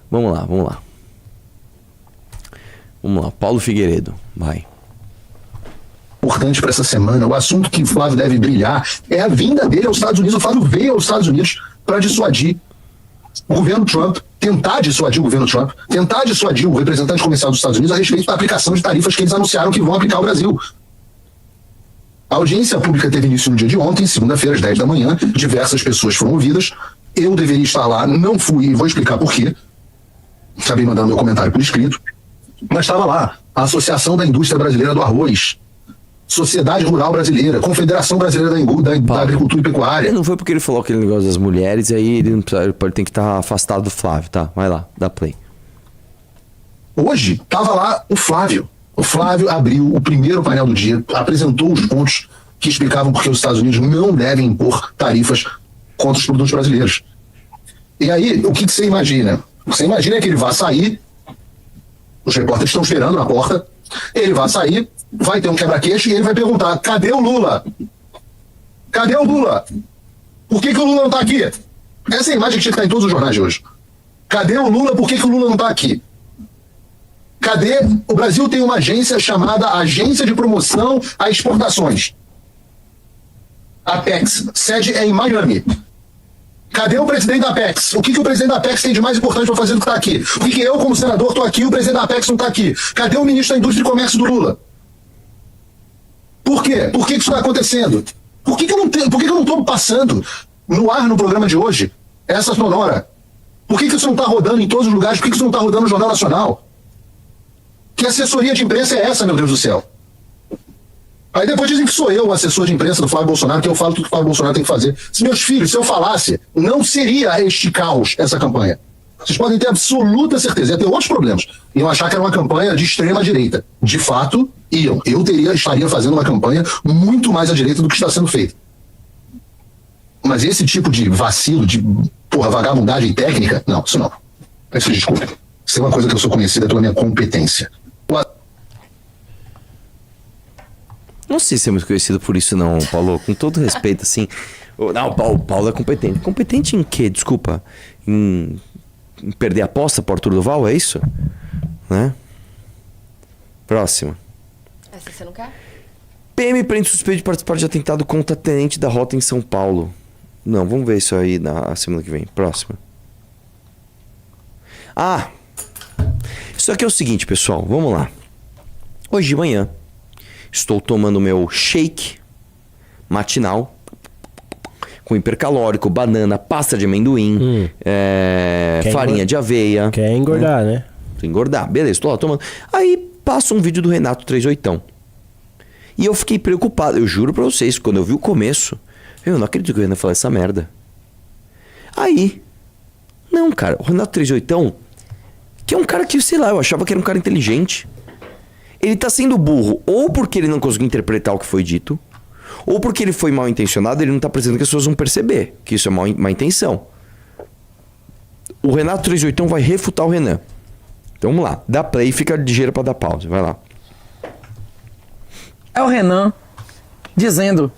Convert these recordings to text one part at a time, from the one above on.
Vamos lá, vamos lá. Vamos lá, Paulo Figueiredo, vai. Importante para essa semana, o assunto que o Flávio deve brilhar é a vinda dele aos Estados Unidos. O Flávio veio aos Estados Unidos para dissuadir o governo Trump, tentar dissuadir o governo Trump, tentar dissuadir o representante comercial dos Estados Unidos a respeito da aplicação de tarifas que eles anunciaram que vão aplicar ao Brasil. A audiência pública teve início no dia de ontem, segunda-feira, às 10 da manhã, diversas pessoas foram ouvidas, eu deveria estar lá, não fui, e vou explicar por quê. Acabei mandando meu comentário por escrito, mas estava lá a Associação da Indústria Brasileira do Arroz, Sociedade Rural Brasileira, Confederação Brasileira da Agricultura e Pecuária. Não foi porque ele falou aquele negócio das mulheres, e aí ele tem que estar afastado do Flávio, tá? Vai lá, dá play. Hoje, estava lá o Flávio. O Flávio abriu o primeiro painel do dia, apresentou os pontos que explicavam por que os Estados Unidos não devem impor tarifas contra os produtos brasileiros. E aí, o que você imagina? Você imagina que ele vai sair, os repórteres estão esperando na porta, ele vai sair, vai ter um quebra-queixo e ele vai perguntar: cadê o Lula? Cadê o Lula? Por que o Lula não está aqui? Essa é a imagem que tinha que estar em todos os jornais de hoje. Cadê o Lula? Por que o Lula não está aqui? Cadê? O Brasil tem uma agência chamada Agência de Promoção a Exportações. Apex. Sede é em Miami. Cadê o presidente da Apex? O que o presidente da Apex tem de mais importante para fazer do que está aqui? Por que eu, como senador, estou aqui e o presidente da Apex não está aqui? Cadê o ministro da Indústria e Comércio do Lula? Por quê? Por que isso está acontecendo? Por que eu não estou passando no ar no programa de hoje essa sonora? Por que isso não está rodando em todos os lugares? Por que isso não está rodando no Jornal Nacional? Que assessoria de imprensa é essa, meu Deus do céu? Aí depois dizem que sou eu o assessor de imprensa do Flávio Bolsonaro, que eu falo tudo que o Flávio Bolsonaro tem que fazer. Se meus filhos, se eu falasse, não seria este caos, essa campanha. Vocês podem ter absoluta certeza. Ia ter outros problemas. Iam achar que era uma campanha de extrema direita. De fato, iam. Eu estaria fazendo uma campanha muito mais à direita do que está sendo feita. Mas esse tipo de vacilo, de vagabundagem técnica, não, isso não. Peço desculpa. Isso é uma coisa que eu sou conhecida pela minha competência. Não sei se é muito conhecido por isso não, Paulo. Com todo respeito, assim... Não, o Paulo é competente. Competente em quê? Desculpa. Em perder a aposta pro Arthur Duval, é isso? Né? Próxima. Essa você não quer? PM prende suspeito de participar de atentado contra tenente da rota em São Paulo. Não, vamos ver isso aí na semana que vem. Próxima. Ah! Isso aqui é o seguinte, pessoal. Vamos lá. Hoje de manhã, estou tomando meu shake matinal com hipercalórico, banana, pasta de amendoim, farinha de aveia. Quer engordar, né? Engordar, beleza, estou lá tomando. Aí passa um vídeo do Renato 38. E eu fiquei preocupado, eu juro pra vocês, quando eu vi o começo, eu não acredito que o Renato falou essa merda. Aí, não, cara, o Renato 38, que é um cara que, sei lá, eu achava que era um cara inteligente. Ele tá sendo burro, ou porque ele não conseguiu interpretar o que foi dito, ou porque ele foi mal intencionado, ele não tá percebendo que as pessoas vão perceber que isso é má intenção. O Renato 38 vai refutar o Renan. Então vamos lá, dá play e fica ligeiro pra dar pausa, vai lá. É o Renan dizendo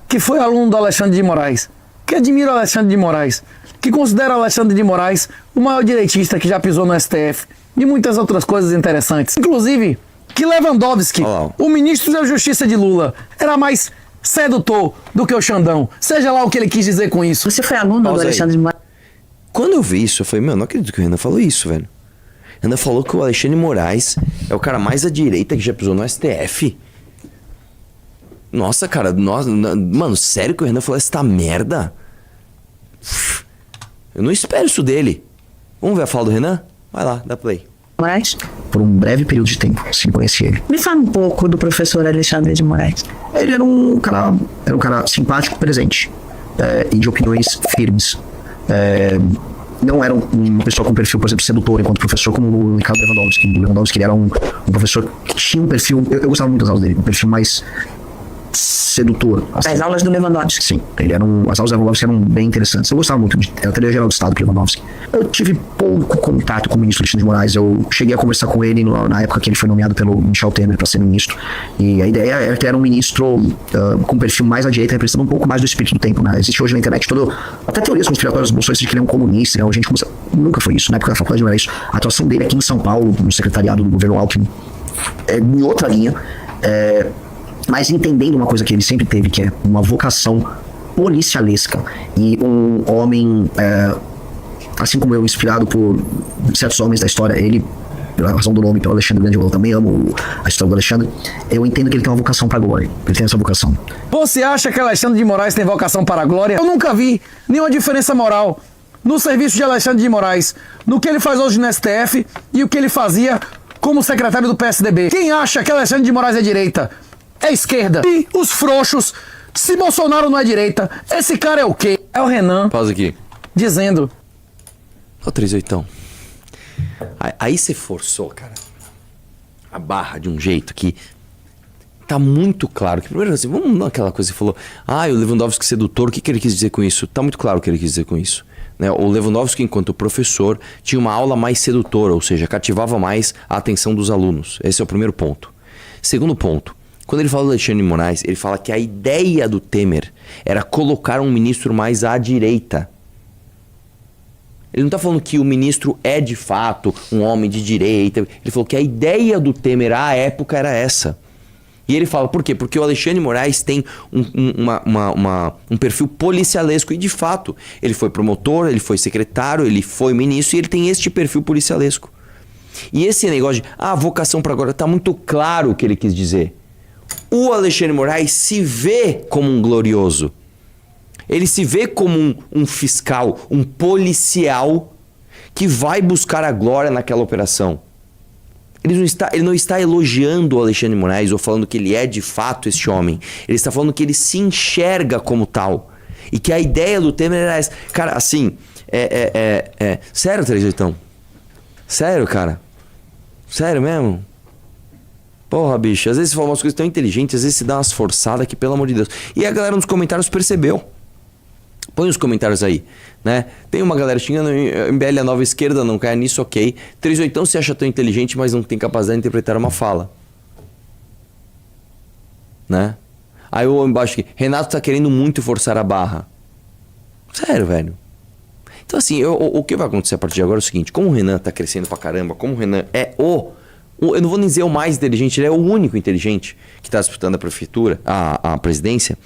que foi aluno do Alexandre de Moraes, que admira o Alexandre de Moraes, que considera o Alexandre de Moraes o maior direitista que já pisou no STF e muitas outras coisas interessantes. Inclusive, que Lewandowski, o ministro da Justiça de Lula, era mais sedutor do que o Xandão. Seja lá o que ele quis dizer com isso. Você foi aluno do Alexandre de Moraes? Quando eu vi isso, eu falei, meu, não acredito que o Renan falou isso, velho. O Renan falou que o Alexandre de Moraes é o cara mais à direita que já pisou no STF. Nossa, cara, mano, sério que o Renan falou essa merda? Eu não espero isso dele. Vamos ver a fala do Renan? Vai lá, dá play. Moraes? Por um breve período de tempo, sim, conheci ele. Me fala um pouco do professor Alexandre de Moraes. Ele era um cara simpático, presente, e de opiniões firmes. Não era uma pessoa com perfil, por exemplo, sedutor enquanto professor, como o Ricardo Lewandowski. O Lewandowski, ele era um professor que tinha um perfil, eu gostava muito das aulas dele, um perfil mais sedutor. assim. As aulas do Lewandowski. Sim, as aulas da Lewandowski eram bem interessantes. Eu gostava muito era o geral do Estado, Lewandowski. Eu tive pouco contato com o ministro Alexandre de Moraes. Eu cheguei a conversar com ele na época que ele foi nomeado pelo Michel Temer para ser ministro. E a ideia era que era um ministro com um perfil mais à direita, representando um pouco mais do espírito do tempo, né? Existe hoje na internet até teorias conspiratórias bolsonaristas de que ele é um comunista, né? A gente nunca foi isso. Na época da faculdade não era isso. A atuação dele aqui em São Paulo, no secretariado do governo Alckmin, é em outra linha. Mas entendendo uma coisa que ele sempre teve, que é uma vocação policialesca, e um homem, assim como eu, inspirado por certos homens da história, ele, pela razão do nome, pelo Alexandre Grande, eu também amo a história do Alexandre, eu entendo que ele tem uma vocação para a glória, ele tem essa vocação. Você acha que Alexandre de Moraes tem vocação para a glória? Eu nunca vi nenhuma diferença moral no serviço de Alexandre de Moraes, no que ele faz hoje no STF e o que ele fazia como secretário do PSDB. Quem acha que Alexandre de Moraes é direita? É esquerda. E os frouxos, se Bolsonaro não é direita, esse cara é o quê? É o Renan. Pausa aqui. Dizendo. Ô, 38. Aí você forçou, cara, a barra de um jeito que tá muito claro. Que primeiro assim, vamos naquela coisa que você falou. O Lewandowski sedutor, o que ele quis dizer com isso? Tá muito claro o que ele quis dizer com isso. Né? O Lewandowski, enquanto professor, tinha uma aula mais sedutora, ou seja, cativava mais a atenção dos alunos. Esse é o primeiro ponto. Segundo ponto. Quando ele fala do Alexandre de Moraes, ele fala que a ideia do Temer era colocar um ministro mais à direita. Ele não está falando que o ministro é de fato um homem de direita. Ele falou que a ideia do Temer à época era essa. E ele fala, por quê? Porque o Alexandre de Moraes tem um perfil policialesco. E de fato, ele foi promotor, ele foi secretário, ele foi ministro e ele tem este perfil policialesco. E esse negócio de, vocação para agora, está muito claro o que ele quis dizer. O Alexandre de Moraes se vê como um glorioso. Ele se vê como um fiscal, um policial que vai buscar a glória naquela operação. Ele não está elogiando o Alexandre de Moraes ou falando que ele é de fato este homem. Ele está falando que ele se enxerga como tal. E que a ideia do Temer era essa. Cara, assim, sério, 38? Sério, cara? Sério mesmo? Porra, bicho, às vezes você fala umas coisas tão inteligentes, às vezes você dá umas forçadas que, pelo amor de Deus. E a galera nos comentários percebeu. Põe os comentários aí, né? Tem uma galera xingando, MBL a nova esquerda, não cai nisso, ok. 38 se acha tão inteligente, mas não tem capacidade de interpretar uma fala. Né? Aí eu embaixo aqui, Renato tá querendo muito forçar a barra. Sério, velho. Então assim, o que vai acontecer a partir de agora é o seguinte, como o Renan tá crescendo pra caramba, como o Renan é eu não vou nem dizer o mais inteligente, ele é o único inteligente que está disputando a prefeitura, a presidência.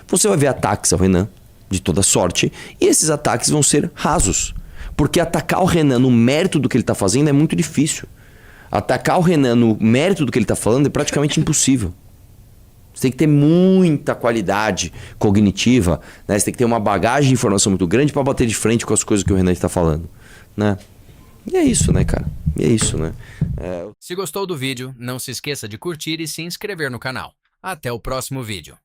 Você vai ver ataques ao Renan, de toda sorte, e esses ataques vão ser rasos. Porque atacar o Renan no mérito do que ele está fazendo é muito difícil. Atacar o Renan no mérito do que ele está falando é praticamente impossível. Você tem que ter muita qualidade cognitiva, né? Você tem que ter uma bagagem de informação muito grande para bater de frente com as coisas que o Renan está falando, né? E é isso, né, cara? E é isso, né? Se gostou do vídeo, não se esqueça de curtir e se inscrever no canal. Até o próximo vídeo.